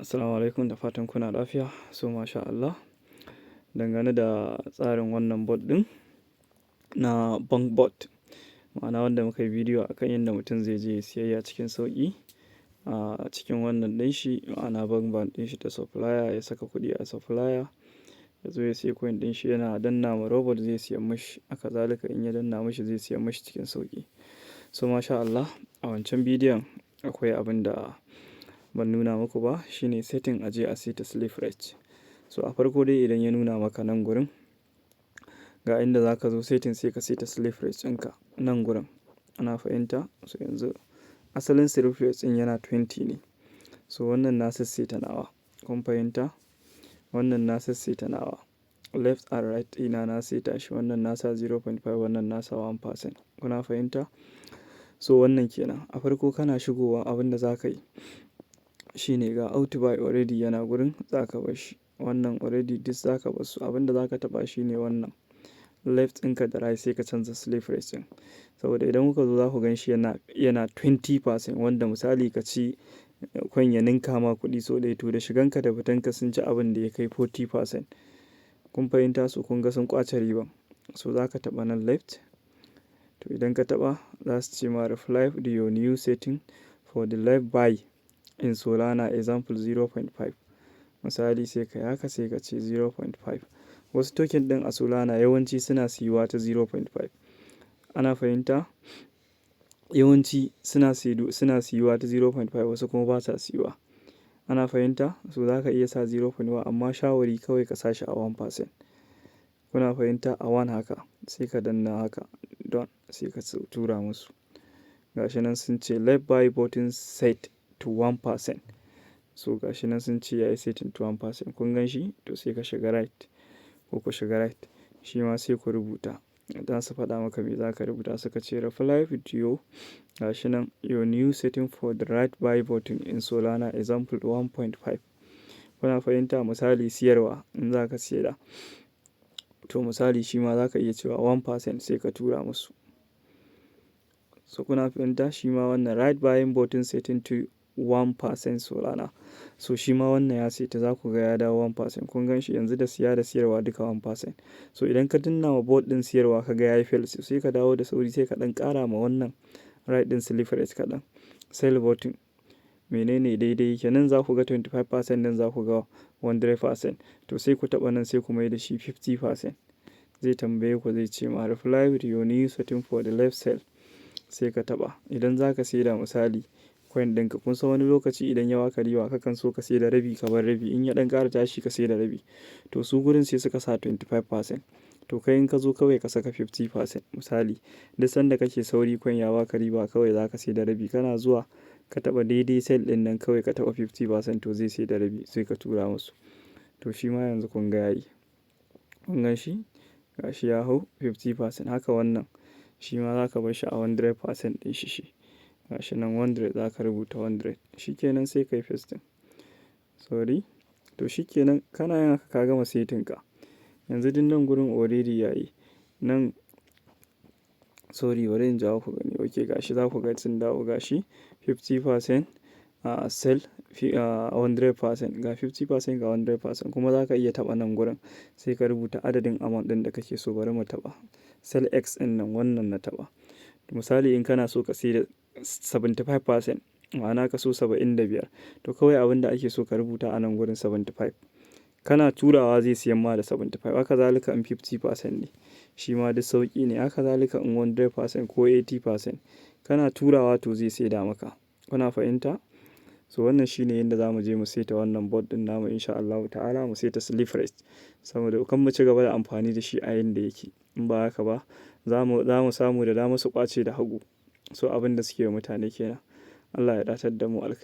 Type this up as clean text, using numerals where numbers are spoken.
Assalamu alaikum, da fatan kuna lafiya. So masha Allah, dangane da tsarin wannan bot ɗin na Bonkbot, ma'ana wanda muka yi bidiyo akan yadda mutum zai je siyayya cikin sauƙi a cikin wannan ɗin shi, ma'ana Bonkbot ɗin shi ta supplier, ya saka kuɗi a supplier, ya zo ya siya coin ɗin shi, yana danna ma robot zai siyan mashi. Haka zalika in ya danna mashi zai siyan mashi cikin sauƙi. So masha Allah, a wancan bidiyon akwai abin da ban nuna muku ba, shine setting a je a seta slippage. So a farko dai idan ya nuna maka nan gurin, ga inda za ka zo setting sai ka seta slippage ɗinka nan gurin. Ana fahimta? So yanzu asalin slippage ɗin yana 20 ne. So wannan na sasseta nawa. Kun fahimta? Wannan na sasseta nawa. Left and right ɗina na seta shi. Wannan nasa 0.5, wannan nasa 1%. Kuna fahimta? So wannan kenan. A farko kana shigowa, abin da za ka yi shine ga out buy already yana gurin, za ka bar shi. Wannan already duk za ka bar su. Abin da za ka taɓa shi ne wannan left ɗinka da right, sai ka canza slippage ɗin. Saboda idan kuka zo za ku gan shi yana 20%, wanda misali ka ci coin ya ninka ma kuɗi so ɗaya, to da shiganka da fitanka sun ci abin da ya kai 40%. Kun fahimta? So kun ga sun ƙwace riban. So za ka taɓa nan left. To idan ka taɓa, za su ce ma reply to your new setting for the left buy in Solana example 0.5. Misali sai ka haka sai ka ce 0.5. Wasu token ɗin a Solana yawanci suna siyuwa ta 0.5. Ana fahimta? Yawanci suna siyuwa ta 0.5, wasu kuma ba sa siyuwa. Ana fahimta? So za ka iya sa 0.1, amma shawari kawai ka sa shi a 1%. Kuna fahimta? A 1 haka sai ka danna haka don sai ka tura musu. Gashi nan sun ce left buy button set to 1%. So gashi nan sun ce yayi setting to 1%. Kun gan shi? To sai ka shiga right, ko ku shiga right. Shi ma sai ku rubuta. Za su faɗa maka me za ka rubuta. Suka ce reply with your, gashi nan, your new setting for the right buy button in Solana example 1.5. Kuna fahimta? Misali siyarwa in za ka siyar. To misali shi ma za ka iya cewa 1% sai ka tura musu. So kuna fahimta? Shi ma wannan right buying button setting to 1% Solana. So shi ma wannan ya seta, za ku ga ya dawo 1%. Kun gan shi yanzu da siya da siyarwa duka 1%. So idan ka danna wa bot ɗin siyarwa ka ga ya yi fail, sai ka dawo da sauri sai ka ɗan ƙara ma wannan right ɗin slippage kaɗan. Sell button menene daidai yake nan, za ku ga 25%, nan za ku ga 100%. To sai ku taɓa nan sai ku mai da shi 50%. Zai tambaye ku, zai ce ma reply with your new setting for the left sell. Sai ka taɓa. Idan za ka saida misali coin ɗinka, kun san wani lokaci idan ya baka riba kakan so ka saida rabi ka bar rabi, in ya ɗan ƙara tashi ka saida rabi. To su gurin sai suka sa 25%. To kai in ka zo kawai ka saka 50%. Misali duk sanda kake sauri coin ya baka riba kawai za ka saida rabi, kana zuwa ka taɓa daidai sell ɗin nan kawai ka taɓa 50%, to zai saida rabi sai ka tura musu. To shi ma yanzu kun ga yayi. Kun gan shi? Gashi ya hau 50%. Haka wannan shi ma za ka bar shi a 100% ɗin shi. Gashi nan 100, za ka rubuta 100. Shi kenan sai ka yi pasting. Sorry. To shi kenan kana yin haka ka gama setting ka. Yanzu duk nan gurin already yayi. Nan, sorry bari in jawo ku gani. Okay, gashi za ku ga sun dawo. Gashi 50% sell 100%. Ga 50% ga 100%. Kuma za ka iya taɓa nan gurin sai ka rubuta adadin amount ɗin da kake so. Bari mu taɓa sell X ɗin nan, wannan na taɓa. Misali in kana so ka saida 75%, ma'ana ka so 75. To kawai abin da ake so ka rubuta a nan gurin 75. Kana turawa zai siyan ma da 75. Haka zalika in 50% ne. Shi ma duk sauƙi ne. Haka zalika in 100% ko 80%. Kana turawa to zai saida maka. Kuna fahimta? So wannan shine yadda za mu je mu seta wannan bot ɗin namu in sha Allahu ta'ala, mu seta slippage. Saboda kan mu ci gaba da amfani da shi a yanda yake. In ba haka ba za mu samu da dama su ƙwace da hagu. So abin da suke wa mutane kenan. Allah ya datar da mu alkhairi.